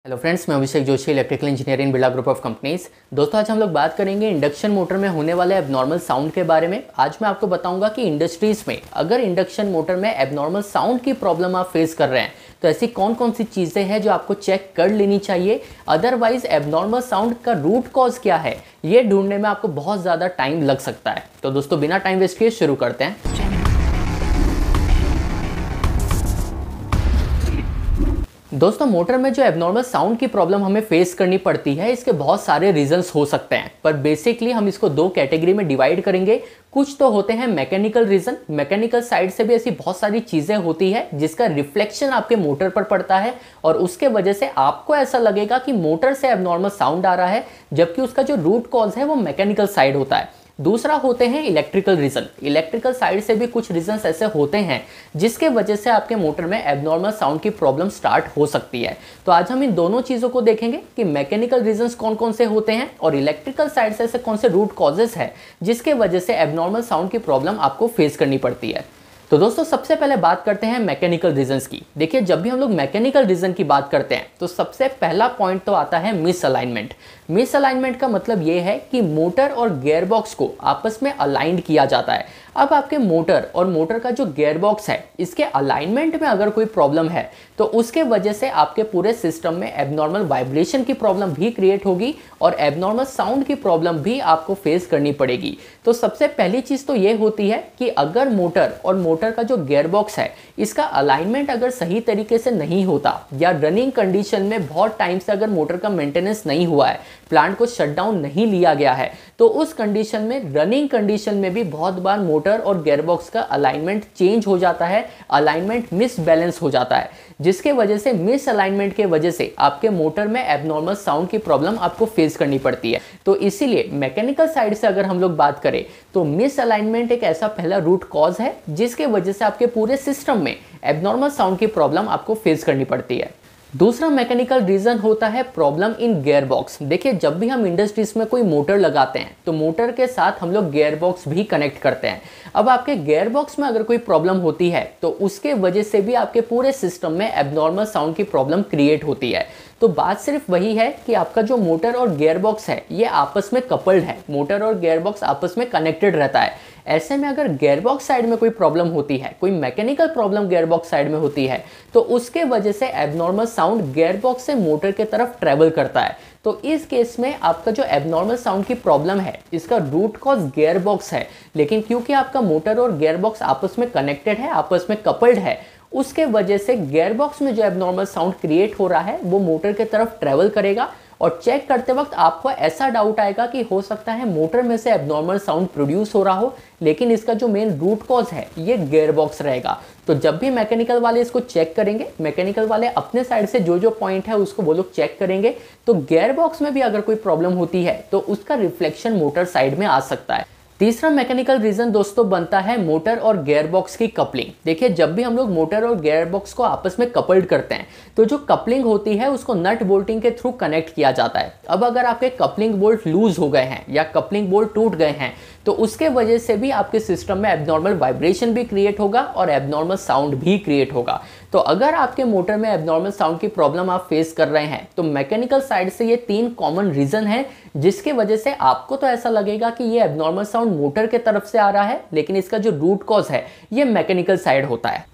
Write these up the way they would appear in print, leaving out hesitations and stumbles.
Hello friends, मैं Abhishek Joshi, electrical engineering Birla group of companies. दोस्तों, आज हम लोग बात करेंगे इंडक्शन मोटर में होने वाले एबनॉर्मल साउंड के बारे में। आज मैं आपको बताऊंगा कि इंडस्ट्रीज़ में अगर इंडक्शन मोटर में एबनॉर्मल साउंड की प्रॉब्लम आप फेस कर रहे हैं तो ऐसी कौन कौन सी चीज़ें हैं जो आपको चेक कर लेनी चाहिए। अदरवाइज एबनॉर्मल साउंड का रूट कॉज क्या है ये ढूंढने में आपको बहुत ज़्यादा टाइम लग सकता है। तो दोस्तों, बिना टाइम वेस्ट किए शुरू करते हैं। दोस्तों, मोटर में जो एबनॉर्मल साउंड की प्रॉब्लम हमें फेस करनी पड़ती है, इसके बहुत सारे रीजंस हो सकते हैं, पर बेसिकली हम इसको दो कैटेगरी में डिवाइड करेंगे। कुछ तो होते हैं मैकेनिकल रीजन। मैकेनिकल साइड से भी ऐसी बहुत सारी चीजें होती है जिसका रिफ्लेक्शन आपके मोटर पर पड़ता है और उसके वजह से आपको ऐसा लगेगा कि मोटर से एबनॉर्मल साउंड आ रहा है, जबकि उसका जो रूट कॉज है वो मैकेनिकल साइड होता है। दूसरा होते हैं इलेक्ट्रिकल रीजन। इलेक्ट्रिकल साइड से भी कुछ रीजंस ऐसे होते हैं जिसके वजह से आपके मोटर में एबनॉर्मल साउंड की प्रॉब्लम स्टार्ट हो सकती है। तो आज हम इन दोनों चीज़ों को देखेंगे कि मैकेनिकल रीजंस कौन कौन से होते हैं और इलेक्ट्रिकल साइड से ऐसे कौन से रूट कॉजेस है जिसके वजह से एबनॉर्मल साउंड की प्रॉब्लम आपको फेस करनी पड़ती है। तो दोस्तों, सबसे पहले बात करते हैं मैकेनिकल रीजंस की। देखिए, जब भी हम लोग मैकेनिकल रीजन की बात करते हैं तो सबसे पहला पॉइंट तो आता है मिस अलाइनमेंट। मिस अलाइनमेंट का मतलब ये है कि मोटर और गियरबॉक्स को आपस में अलाइंड किया जाता है। अब आपके मोटर और मोटर का जो गियरबॉक्स है, इसके अलाइनमेंट में अगर कोई प्रॉब्लम है तो उसके वजह से आपके पूरे सिस्टम में एबनॉर्मल वाइब्रेशन की प्रॉब्लम भी क्रिएट होगी और एबनॉर्मल साउंड की प्रॉब्लम भी आपको फेस करनी पड़ेगी। तो सबसे पहली चीज़ तो ये होती है कि अगर मोटर और मोटर का जो गियरबॉक्स है, इसका अलाइनमेंट अगर सही तरीके से नहीं होता या रनिंग कंडीशन में बहुत टाइम से अगर मोटर का मेंटेनेंस नहीं हुआ है, प्लांट को शटडाउन नहीं लिया गया है, तो उस कंडीशन में, रनिंग कंडीशन में भी बहुत बार मोटर और गियरबॉक्स का अलाइनमेंट चेंज हो जाता है, अलाइनमेंट मिसबैलेंस हो जाता है, जिसके वजह से मिस अलाइनमेंट के वजह से आपके मोटर में एबनॉर्मल साउंड की प्रॉब्लम आपको फेस करनी पड़ती है। तो इसीलिए मैकेनिकल साइड से अगर हम लोग बात करें तो मिस अलाइनमेंट एक ऐसा पहला रूट कॉज है जिसके वजह से आपके पूरे सिस्टम में एबनॉर्मल साउंड की प्रॉब्लम आपको फेस करनी पड़ती है। दूसरा मैकेनिकल रीजन होता है प्रॉब्लम इन गियर बॉक्स। देखिए, जब भी हम इंडस्ट्रीज में कोई मोटर लगाते हैं तो मोटर के साथ हम लोग गियर बॉक्स भी कनेक्ट करते हैं। अब आपके गियर बॉक्स में अगर कोई प्रॉब्लम होती है तो उसके वजह से भी आपके पूरे सिस्टम में एबनॉर्मल साउंड की प्रॉब्लम क्रिएट होती है। तो बात सिर्फ वही है कि आपका जो मोटर और गियर बॉक्स है ये आपस में कपल्ड है, मोटर और गियर बॉक्स आपस में कनेक्टेड रहता है। ऐसे में अगर गियरबॉक्स साइड में कोई प्रॉब्लम होती है, कोई मैकेनिकल प्रॉब्लम गियरबॉक्स साइड में होती है, तो उसके वजह से एबनॉर्मल साउंड गियरबॉक्स से मोटर के तरफ ट्रेवल करता है। तो इस केस में आपका जो एबनॉर्मल साउंड की प्रॉब्लम है, इसका रूट कॉज गियरबॉक्स है, लेकिन क्योंकि आपका मोटर और गियरबॉक्स आपस में कनेक्टेड है, आपस में कपल्ड है, उसके वजह से गियरबॉक्स में जो एबनॉर्मल साउंड क्रिएट हो रहा है वो मोटर के तरफ ट्रेवल करेगा और चेक करते वक्त आपको ऐसा डाउट आएगा कि हो सकता है मोटर में से एबनॉर्मल साउंड प्रोड्यूस हो रहा हो, लेकिन इसका जो मेन रूट कॉज है ये गियरबॉक्स रहेगा। तो जब भी मैकेनिकल वाले इसको चेक करेंगे, मैकेनिकल वाले अपने साइड से जो जो पॉइंट है उसको वो लोग चेक करेंगे, तो गियरबॉक्स में भी अगर कोई प्रॉब्लम होती है तो उसका रिफ्लेक्शन मोटर साइड में आ सकता है। तीसरा मैकेनिकल रीजन दोस्तों बनता है मोटर और गियरबॉक्स की कपलिंग। देखिए, जब भी हम लोग मोटर और गियरबॉक्स को आपस में कपल्ड करते हैं तो जो कपलिंग होती है उसको नट बोल्टिंग के थ्रू कनेक्ट किया जाता है। अब अगर आपके कपलिंग बोल्ट लूज हो गए हैं या कपलिंग बोल्ट टूट गए हैं तो उसके वजह से भी आपके सिस्टम में एबनॉर्मल वाइब्रेशन भी क्रिएट होगा और एबनॉर्मल साउंड भी क्रिएट होगा। तो अगर आपके मोटर में एबनॉर्मल साउंड की प्रॉब्लम आप फेस कर रहे हैं तो मैकेनिकल साइड से ये 3 कॉमन रीजन है जिसके वजह से आपको तो ऐसा लगेगा कि ये एबनॉर्मल साउंड मोटर के तरफ से आ रहा है, लेकिन इसका जो रूट कॉज है ये मैकेनिकल साइड होता है।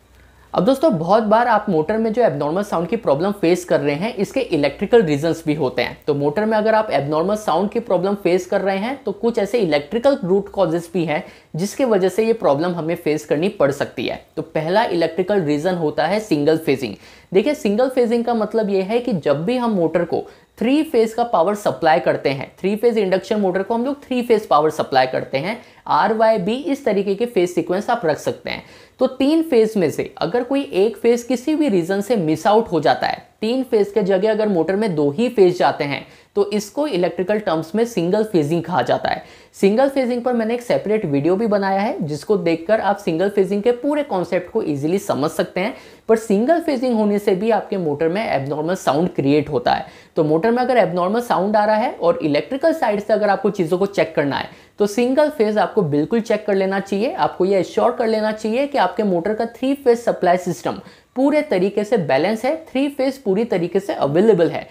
अब दोस्तों, बहुत बार आप मोटर में जो एबनॉर्मल साउंड की प्रॉब्लम फेस कर रहे हैं इसके इलेक्ट्रिकल रीजंस भी होते हैं। तो मोटर में अगर आप एबनॉर्मल साउंड की प्रॉब्लम फेस कर रहे हैं तो कुछ ऐसे इलेक्ट्रिकल रूट कॉजेस भी हैं जिसके वजह से ये प्रॉब्लम हमें फेस करनी पड़ सकती है। तो पहला इलेक्ट्रिकल रीजन होता है सिंगल फेजिंग। देखिए, सिंगल फेजिंग का मतलब ये है कि जब भी हम मोटर को 3 फेज का पावर सप्लाई करते हैं, 3 फेज इंडक्शन मोटर को हम लोग 3 फेज पावर सप्लाई करते हैं, RYB इस तरीके के फेज सीक्वेंस आप रख सकते हैं। तो 3 फेज में से अगर कोई एक फेज किसी भी रीजन से मिस आउट हो जाता है, 3 फेज के जगह अगर मोटर में 2 ही फेज जाते हैं तो इसको इलेक्ट्रिकल टर्म्स में सिंगल फेजिंग कहा जाता है। सिंगल फेजिंग पर मैंने एक सेपरेट वीडियो भी बनाया है जिसको देखकर आप सिंगल फेजिंग के पूरे कॉन्सेप्ट को इजीली समझ सकते हैं। पर सिंगल फेजिंग होने से भी आपके मोटर में एबनॉर्मल साउंड क्रिएट होता है। तो मोटर में अगर एबनॉर्मल साउंड आ रहा है और इलेक्ट्रिकल साइड से अगर आपको चीज़ों को चेक करना है तो सिंगल फेज आपको बिल्कुल चेक कर लेना चाहिए। आपको यह एश्योर कर लेना चाहिए कि आपके मोटर का 3 फेज सप्लाई सिस्टम पूरे तरीके से बैलेंस है, 3 फेज पूरी तरीके से अवेलेबल है।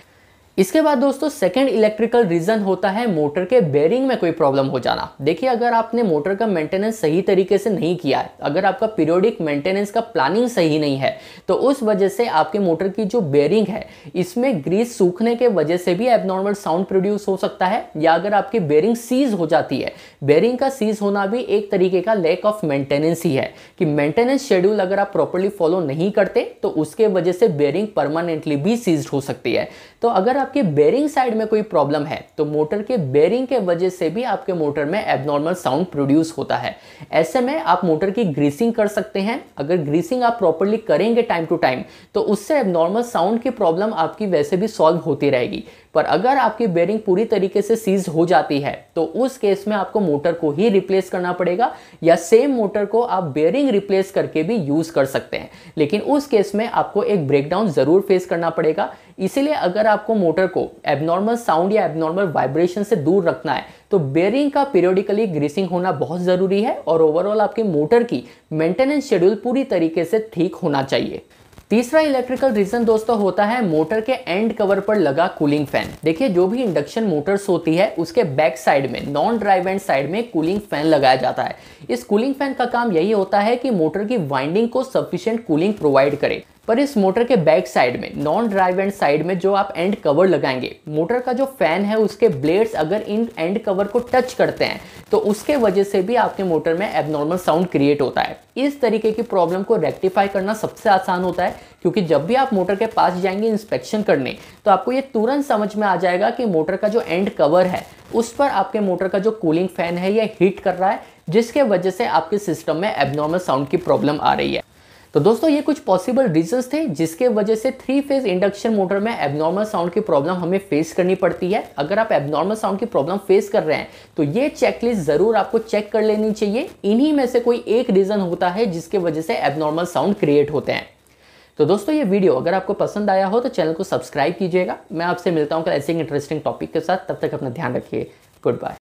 इसके बाद दोस्तों सेकंड इलेक्ट्रिकल रीजन होता है मोटर के बेरिंग में कोई प्रॉब्लम हो जाना। देखिए, अगर आपने मोटर का मेंटेनेंस सही तरीके से नहीं किया है, अगर आपका पीरियोडिक मेंटेनेंस का प्लानिंग सही नहीं है, तो उस वजह से आपके मोटर की जो बेरिंग है इसमें ग्रीस सूखने के वजह से भी एबनॉर्मल साउंड प्रोड्यूस हो सकता है। या अगर आपकी बेरिंग सीज हो जाती है, बेरिंग का सीज होना भी एक तरीके का लैक ऑफ मेंटेनेंस ही है कि मेंटेनेंस शेड्यूल अगर आप प्रॉपर्ली फॉलो नहीं करते तो उसके वजह से बेरिंग परमानेंटली भी सीज्ड हो सकती है। तो अगर आपके बेरिंग साइड में कोई प्रॉब्लम है तो मोटर के बेरिंग के वजह से भी आपके मोटर में एबनॉर्मल साउंड प्रोड्यूस होता है। ऐसे में आप मोटर की ग्रीसिंग कर सकते हैं। अगर ग्रीसिंग आप प्रॉपर्ली करेंगे टाइम टू टाइम तो उससे एबनॉर्मल साउंड की प्रॉब्लम आपकी वैसे भी सॉल्व होती रहेगी। पर अगर आपकी बेरिंग पूरी तरीके से सीज हो जाती है तो उस केस में आपको मोटर को ही रिप्लेस करना पड़ेगा, या सेम मोटर को आप बेरिंग रिप्लेस करके भी यूज कर सकते हैं, लेकिन उस केस में आपको एक ब्रेकडाउन जरूर फेस करना पड़ेगा। इसीलिए अगर आपको मोटर को एबनॉर्मल साउंड या एबनॉर्मल वाइब्रेशन से दूर रखना है तो बेरिंग का पीरियोडिकली ग्रीसिंग होना बहुत जरूरी है और ओवरऑल आपकी मोटर की मेंटेनेंस शेड्यूल पूरी तरीके से ठीक होना चाहिए। तीसरा इलेक्ट्रिकल रीजन दोस्तों होता है मोटर के एंड कवर पर लगा कूलिंग फैन। देखिए, जो भी इंडक्शन मोटर्स होती है उसके बैक साइड में, नॉन ड्राइव एंड साइड में कूलिंग फैन लगाया जाता है। इस कूलिंग फैन का काम यही होता है कि मोटर की वाइंडिंग को सफिशिएंट कूलिंग प्रोवाइड करे। पर इस मोटर के बैक साइड में, नॉन ड्राइव एंड साइड में जो आप एंड कवर लगाएंगे, मोटर का जो फैन है उसके ब्लेड्स अगर इन एंड कवर को टच करते हैं तो उसके वजह से भी आपके मोटर में एबनॉर्मल साउंड क्रिएट होता है। इस तरीके की प्रॉब्लम को रेक्टिफाई करना सबसे आसान होता है, क्योंकि जब भी आप मोटर के पास जाएंगे इंस्पेक्शन करने तो आपको ये तुरंत समझ में आ जाएगा कि मोटर का जो एंड कवर है उस पर आपके मोटर का जो कूलिंग फैन है ये हीट कर रहा है, जिसके वजह से आपके सिस्टम में एबनॉर्मल साउंड की प्रॉब्लम आ रही है। तो दोस्तों, ये कुछ पॉसिबल रीजंस थे जिसके वजह से 3 फेज इंडक्शन मोटर में एबनॉर्मल साउंड की प्रॉब्लम हमें फेस करनी पड़ती है। अगर आप एबनॉर्मल साउंड की प्रॉब्लम फेस कर रहे हैं तो ये चेकलिस्ट जरूर आपको चेक कर लेनी चाहिए। इन्हीं में से कोई एक रीजन होता है जिसके वजह से एबनॉर्मल साउंड क्रिएट होते हैं। तो दोस्तों, ये वीडियो अगर आपको पसंद आया हो तो चैनल को सब्सक्राइब कीजिएगा। मैं आपसे मिलता हूँ कल ऐसे ही इंटरेस्टिंग टॉपिक के साथ। तब तक अपना ध्यान रखिए। Good bye.